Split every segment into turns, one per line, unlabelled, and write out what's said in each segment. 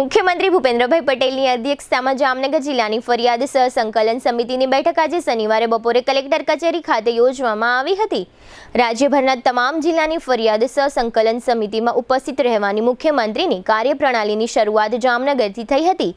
મુખ્યમંત્રી ભૂપેન્દ્રભાઈ પટેલની અધ્યક્ષતામાં જામનગર જિલ્લાની ફરિયાદ સહસંકલન સમિતિની બેઠક આજે શનિવારે બપોરે કલેક્ટર કચેરી ખાતે યોજવામાં આવી હતી। રાજ્યભરના તમામ જિલ્લાની ફરિયાદ સહસંકલન સમિતિમાં ઉપસ્થિત રહેવાની મુખ્યમંત્રીની કાર્યપ્રણાલીની શરૂઆત જામનગરથી થઈ હતી।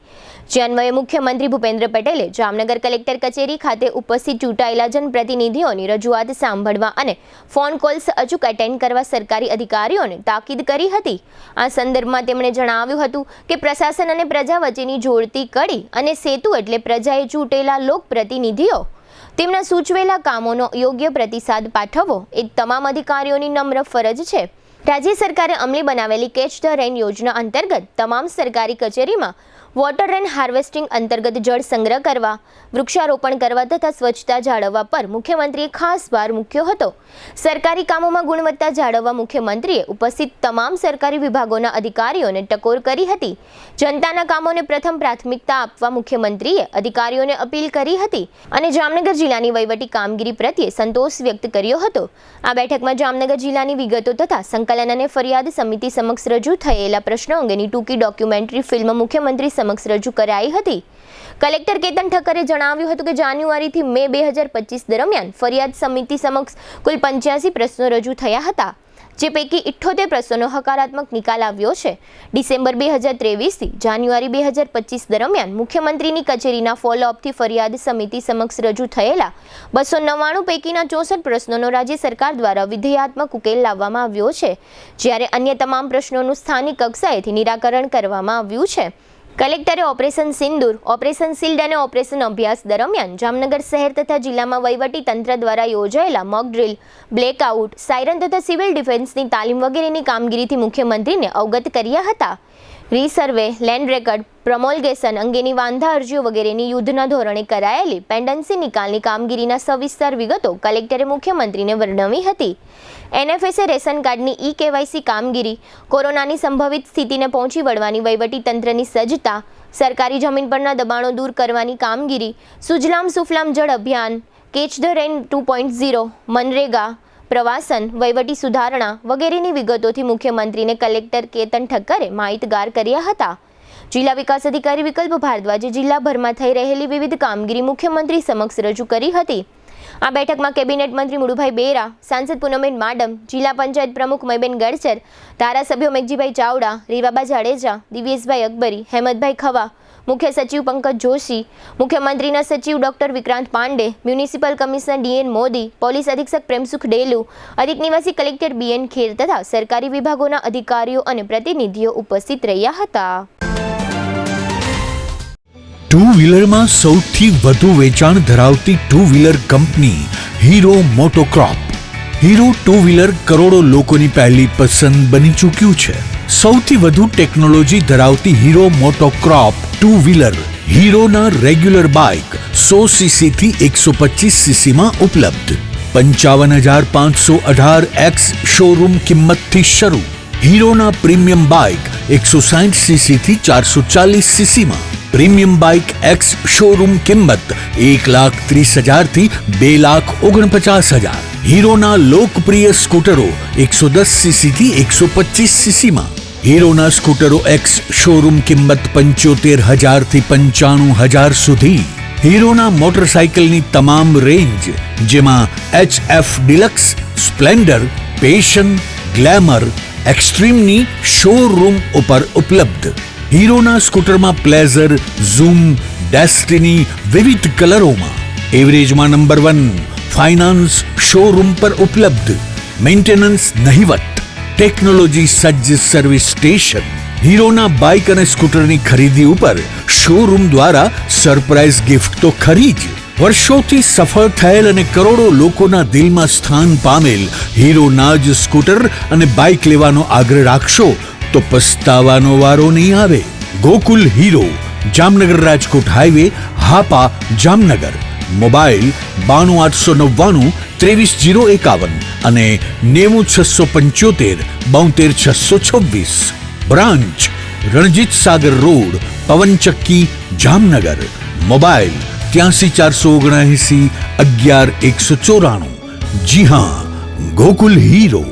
જે અન્વયે મુખ્યમંત્રી ભૂપેન્દ્ર પટેલે જામનગર કલેક્ટર કચેરી ખાતે ઉપસ્થિત ચૂંટાયેલા જનપ્રતિનિધિઓની રજૂઆત સાંભળવા અને ફોન કોલ્સ અચૂક એટેન્ડ કરવા સરકારી અધિકારીઓને તાકીદ કરી હતી। આ સંદર્ભમાં તેમણે જણાવ્યું હતું કે પ્રશાસન અને પ્રજા વચ્ચેની જોડતી કડી અને સેતુ એટલે પ્રજાએ ચૂંટેલા લોકપ્રતિનિધિઓ તેમના સૂચવેલા કામોનો યોગ્ય પ્રતિસાદ પાઠવવો એ તમામ અધિકારીઓની નમ્ર ફરજ છે। રાજ્ય સરકારે અમલી બનાવેલી કેચ ધ રેન યોજના અંતર્ગત તમામ સરકારી કચેરીમાં વોટર રેન હાર્વેસ્ટિંગ અંતર્ગત જળ સંગ્રહ કરવા, વૃક્ષારોપણ કરવા તથા સ્વચ્છતા જાળવવા પર મુખ્યમંત્રીએ ખાસ ભાર મૂક્યો હતો। સરકારી કામોમાં ગુણવત્તા જાળવવા મુખ્યમંત્રીએ ઉપસ્થિત તમામ સરકારી વિભાગોના અધિકારીઓને ટકોર કરી હતી। જનતાના કામોને પ્રથમ પ્રાથમિકતા આપવા મુખ્યમંત્રીએ અધિકારીઓને અપીલ કરી હતી અને જામનગર જિલ્લાની વહીવટી કામગીરી પ્રત્યે સંતોષ વ્યક્ત કર્યો હતો। આ બેઠકમાં જામનગર જિલ્લાની વિગતો તથા સંકલન અને ફરિયાદ સમિતિ સમક્ષ રજૂ થયેલા પ્રશ્નો અંગેની ટૂંકી ડોક્યુમેન્ટરી ફિલ્મ મુખ્યમંત્રી સમક્ષ રજૂ કરાઈ હતી। કલેક્ટર કેતન ઠક્કરે જણાવ્યું હતું કે જાન્યુઆરીથી મે 2025 દરમિયાન ફરિયાદ સમિતિ સમક્ષ કુલ 85 પ્રશ્નો રજૂ થયા હતા, જે પૈકી 78 પ્રશ્નોનો હકારાત્મક નિકાલ આવ્યો છે। ડિસેમ્બર 2023 થી જાન્યુઆરી 2025 દરમિયાન મુખ્યમંત્રીની કચેરીના ફોલોઅપથી ફરિયાદ સમિતિ સમક્ષ રજૂ થયેલા 299 પૈકીના 64 પ્રશ્નોનો રાજ્ય સરકાર દ્વારા વિધેયાત્મક ઉકેલ લાવવામાં આવ્યો છે, જ્યારે અન્ય તમામ પ્રશ્નોનું સ્થાનિક કક્ષાએથી નિરાકરણ કરવામાં આવ્યું છે। કલેક્ટરે ઓપરેશન સિંદૂર, ઓપરેશન શિલ્ડ અને ઓપરેશન અભ્યાસ દરમિયાન જામનગર શહેર તથા જિલ્લામાં વહીવટી તંત્ર દ્વારા યોજાયેલા મોક ડ્રીલ, બ્લેકઆઉટ, સાયરન તથા સિવિલ ડિફેન્સની તાલીમ વગેરેની કામગીરીથી મુખ્યમંત્રીને અવગત કર્યા હતા। રીસર્વે, લેન્ડ રેકર્ડ, પ્રમોલ્ગેશન અંગેની વાંધા અરજીઓ વગેરેની યુદ્ધના ધોરણે કરાયેલી પેન્ડન્સી નિકાલની કામગીરીના સવિસ્તાર વિગતો કલેક્ટરે મુખ્યમંત્રીને વર્ણવી હતી। NFSA રેશન કાર્ડની E-KYC કામગીરી, કોરોનાની સંભવિત સ્થિતિને પહોંચી વળવાની વહીવટી તંત્રની સજ્જતા, સરકારી જમીન પરના દબાણો દૂર કરવાની કામગીરી, સુજલામ સુફલામ જળ અભિયાન, કેચ ધ રેન 2.0, મનરેગા, પ્રવાસન, વહીવટી સુધારણા વગેરેની વિગતોથી મુખ્યમંત્રીને કલેક્ટર કેતન ઠક્કરે માહિતગાર કર્યા હતા। જિલ્લા વિકાસ અધિકારી વિકલ્પ ભારદ્વાજે જિલ્લાભરમાં થઈ રહેલી વિવિધ કામગીરી મુખ્યમંત્રી સમક્ષ રજૂ કરી હતી। આ બેઠકમાં કેબિનેટ મંત્રી મુળુભાઈ બેરા, સાંસદ પૂનમબેન માડમ, જિલ્લા પંચાયત પ્રમુખ મયબેન ગડચર, ધારાસભ્યો મેઘજીભાઈ ચાવડા, રીવાબા જાડેજા, દિવ્યેશભાઈ અકબરી, હેમતભાઈ ખવા, મુખ્ય સચિવ પંકજ જોશી, મુખ્યમંત્રીના સચિવ doctor Vikrant Pandey, municipal commissioner DN Modi, police અધિક્ષક પ્રેમસુખ ડેલુ, અધિક નિવાસી કલેક્ટર BN ખેર તથા સરકારી વિભાગોના અધિકારીઓ અને પ્રતિનિધિઓ ઉપસ્થિત રહ્યા હતા।
ટુ વ્હીલરમાં સૌથી વધુ વેચાણ ધરાવતી two wheeler company Hero MotoCorp. Hero two wheeler કરોડો લોકોની પહેલી પસંદ બની ચૂક્યું છે। સૌથી વધુ ટેકનોલોજી ધરાવતી હીરો મોટોક્રોપ ટુ વ્હીલર હીરોના રેગ્યુલર બાઇક 100cc થી 125cc માં ઉપલબ્ધ। 55,518X શોરૂમ કિંમતથી શરૂ। હીરોના પ્રીમિયમ બાઇક 160cc થી 440cc માં। પ્રીમિયમ બાઇક X શોરૂમ કિંમત 1,30,000 થી 2,49,000। હીરોના લોકપ્રિય સ્કૂટરો 110cc થી 125cc માં। હીરોના સ્કૂટરો X શોરૂમ કિંમત 75,000 થી 95,000 સુધી। હીરોના મોટરસાઇકલની તમામ રેન્જ, જેમાં HF Deluxe, Splendor, Passion, Glamour, એક્સ્ટ્રીમની શોરૂમ ઉપર ઉપલબ્ધ। હીરોના સ્કૂટરમાં પ્લેઝર, ઝૂમ, ડેસ્ટિની વિવિધ કલરોમાં। એવરેજમાં નંબર 1, ફાઇનાન્સ શોરૂમ પર ઉપલબ્ધ। મેન્ટેનન્સ નહિવત, ટેકનોલોજી સજ્જ સર્વિસ સ્ટેશન। હીરોના બાઇક અને સ્કૂટરની ખરીદી ઉપર શોરૂમ દ્વારા સરપ્રાઇઝ ગિફ્ટ તો ખરી જ, વર્ષોથી સફળ થયેલ અને કરોડો લોકોના દિલમાં સ્થાન પામેલ હીરોના જ સ્કૂટર અને બાઇક લેવાનો આગ્રહ રાખશો તો પસ્તાવાનો વારો નહીં આવે। Gokul hero, Jamnagar Rajkot highway, Hapa, Jamnagar. Mobile 92 899 23051 અને 90675 72626। Branch Ranjit Sagar road, પવનચક્કી, Jamnagar. Mobile 83 479 11 194। જી હા, ગોકુલ હીરો।